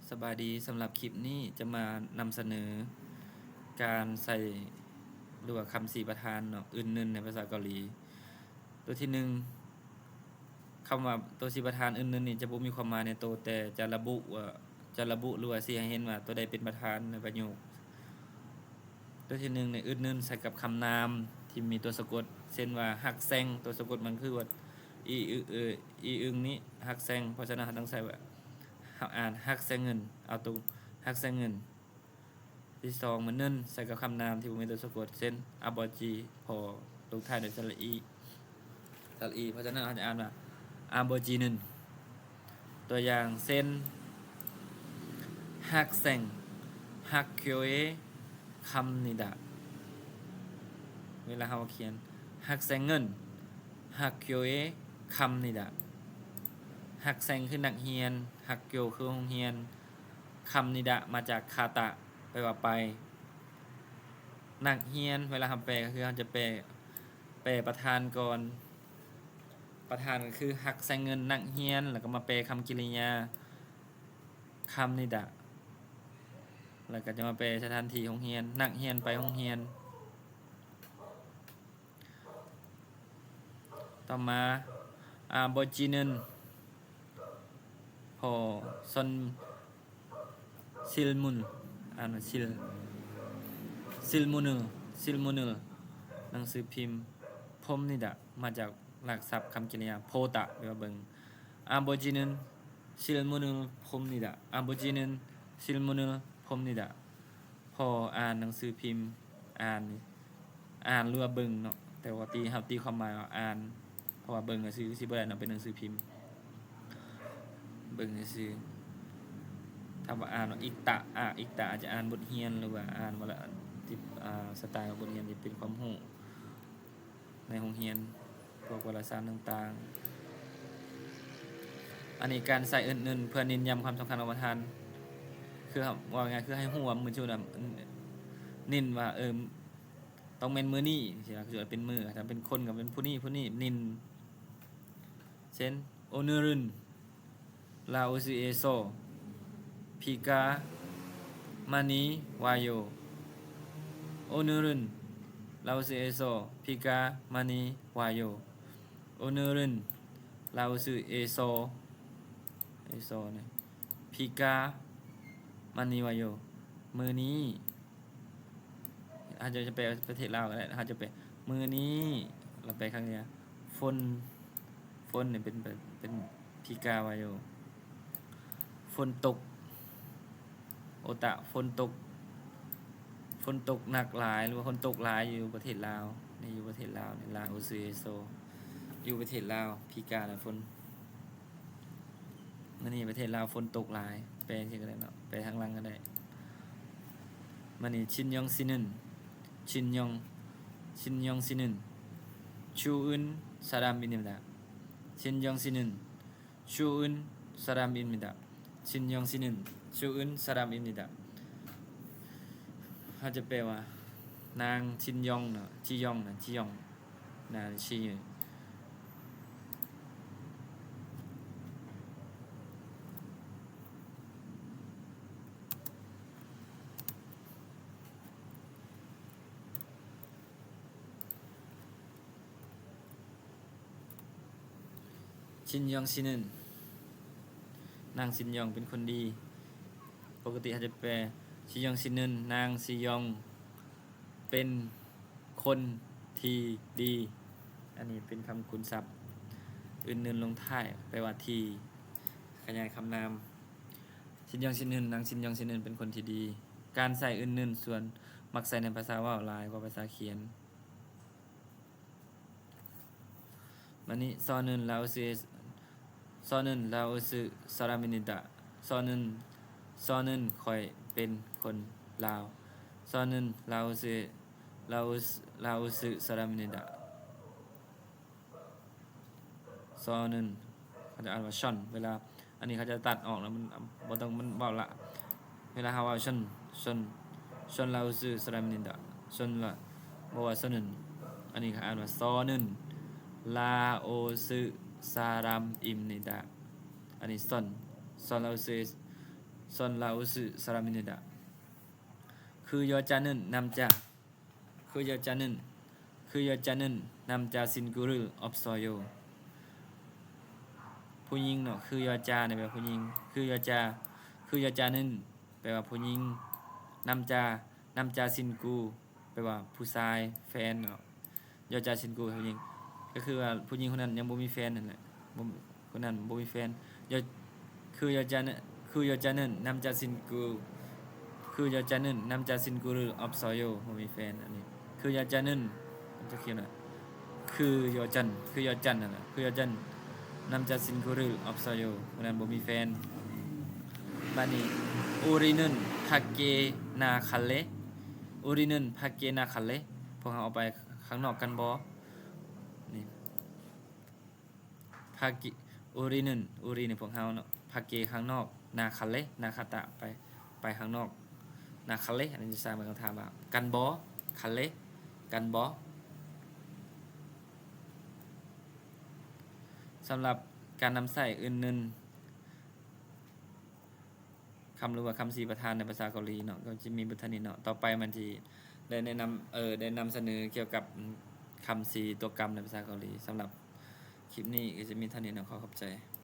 สบายดีสำหรับคลิปนี้จะมานำเสนอการใส่หรือว่าคำสี่ประธานเนาะอื่นนึนในภาษาเกาหลีตัวที่หนึ่งคำว่าตัวสี่ประธานอื่นนึนนี่จะบ่มีความหมายในตัวแต่จะระบุหรือว่าสิให้เห็นว่าตัวใดเป็นประธานในประโยคตัวที่หนึ่งในอื่นนึนใส่กับคำนามที่มีตัวสะกดเช่นว่าฮักแซงตัวสะกดมันคือว่าอีอึงนี้ฮักแซงเพราะฉะนั้นเราต้องใส่ว่าอ่านฮักแซงเงินเอาตัวฮักแซงเงินที่สองมันเนินใส่กับคำนามที่มีตัวสะกดเช่นอาบอจีพอลงท้ายด้วยสระอีเพราะฉะนั้นเราจะอ่านว่าอาบอจีนึนตัวอย่างเช่นฮักแซงฮักเคียวเอคำนิดาเวลาเราเขียนฮักแซงเงินฮักเคียวเอคำนิดาฮักแซงคือนักเรียนฮักเกียวคือโรงเรียนคำนิดามาจากคาตะแปลว่าไปนักเรียนเวลาทำแปลก็คือเราจะแปลประธานก่อนประธานก็คือฮักแซงเงินนักเรียนแล้วก็มาแปลคำกริยาคำนิดาแล้วก็จะมาแปลสถานที่โรงเรียนนักเรียนไปโรงเรียนต่อมาบจีนึนพอซอนซิลมุนอ่านว่าซิลมุนหนังสือพิมพ์พรมนิดามาจากหลักศัพท์คำกริยาโพตะแปลว่าเบิงบจีนึนซิลมุนพรมนิดาบจีนึนซิลมุนพรมนิดาพออ่านหนังสือพิมพ์อ่านหรือว่าเบิงเนาะแต่ว่าตีความหมายว่าอ่านเพราะว่าเบิงก็คือสิบ่ได้นำเป็นหนังสือพิมพ์เบิงก็คือถ้าว่าอ่านว่าอิกตะอาจจะอ่านบทเรียนหรือว่าอ่านว่าที่สไตล์ของบทเรียนที่เป็นความรู้ในโรงเรียนพวกวารสารต่างๆอันนี้การใส่อื่นๆเพื่อเน้นย้ำความสำคัญของประธานคือว่าไงคือให้ฮู้ว่ามื้อจุน่ะเน้นว่าต้องเป็นมื้อนี้สิล่ะคือเป็นมื้อถ้าเป็นคนก็เป็นผู้นี้เน้นเช่นโอเนรุนลาโอซิเอโซพิกามานีวายโยโอเนรุนลาโอซิเอโซพิกามานีวายโยโอเนรุนลาโอซิเอโซเนี่ยพิกามานีวายโยมือนี้อาจจะไปประเทศลาวก็ได้อาจจะไปมือนี้เราไปครั้งนี้ฝนเนี่ยเป็นพิกาวายโยฝนตกโอตะฝนตกหนักหลายหรือว่าฝนตกหลายอยู่ประเทศลาวอยู่ประเทศลาวในลาวโอซโซอยู่ประเทศลาวพิกาและฝนนี่ประเทศลาวฝนตกหลายแปลชื่อก็ได้เนาะแปลทางลังก็ได้มันนี่ชินยองซินึนชูอึนซาดามอินมิดาชินยองซินึนชูอึนซาดามอินมิดาชินยองซินึนชูอึนซาดามอินมิดาเขาจะแปลว่านางชินยองเนาะจียองนางชีชินยองซินึนนางชินยองเป็นคนดีปกติเขาจะแปลชินยองซินึนนางชิยองเป็นคนที่ดีอันนี้เป็นคำคุณศัพท์อื่นนึนลงท้ายแปลว่าทีขยายคำนามชินยองซินึนนางชินยองซินึนเป็นคนที่ดีการใส่อื่นนึนส่วนมักใส่ในภาษาว่าลายกว่าภาษาเขียนมันนี้ซอนึนลาวซิซอนึนลาวซึซารามินิดาซอนึนคอยเป็นคนลาวซอนึนลาวซึซารามินิดาซอนึนเขาจะอ่านว่าช่อนเวลาอันนี้เขาจะตัดออกแล้วมันบ่ต้องมันเบาละเวลาเขาว่าช่อนลาวซึซารามินิดาช่อนละบ่ว่าซอนึนอันนี้เขาอ่านว่าซอนึนลาโอซึซารัมอิมนิดาอันนี้ซอนลาโอซึ ซอนลาอุสึสรามิเนดะคือ여 자는 남자 그 여자는 그 여자는 남자 친구를 없어요 ผู้หญิงเนาะคือยอจาเนี่ยแปลว่าผู้หญิงคือยอจาคือยอจานึนแปลว่าผู้หญิงนำจานำจาซินกูแปลว่าผู้ชายแฟนเนาะยอจาซินกูผู้หญิงก็คือว่าผู้หญิงคนนั้นยังบ่มีแฟนนั่นแหละบ่คนนั้นบ่มีแฟนยอคือยอจานึคือยอจานึนนำจาซินกูคือยอจานึนนำจาซินกูหรือออฟซอยโยบ่มีแฟนอันนี้คือยอจานึนจะเขียนว่าคือยอจันคือยอจันนั่นแหละคือยอจัน남자 친구를 없어요. 그는 몸이 팬. 많이 우리는 밖에 나갈래? 우리는 밖에 나갈래? พวกเราออกไปข้างนอกกันบ่นี่ 밖에 우리는 우리นี่พวกเราเนาะ 밖에 ข้างนอก 나갈래? 나갔다 ไปข้างนอก 나갈래? อันนี้จะสร้างเป็นคำถามว่ากันบ่ 갈래? กันบ่สำหรับการนำใส่อื่นนึนคำหรือว่าคำสีประธานในภาษาเกาหลีเนาะก็จะมีบทนี้เนาะต่อไปมันที่ได้แนะนำได้นำเสนอเกี่ยวกับคำสีตัวกรรมในภาษาเกาหลีสำหรับคลิปนี้ก็จะมีเท่านี้เนาะขอขอบใจ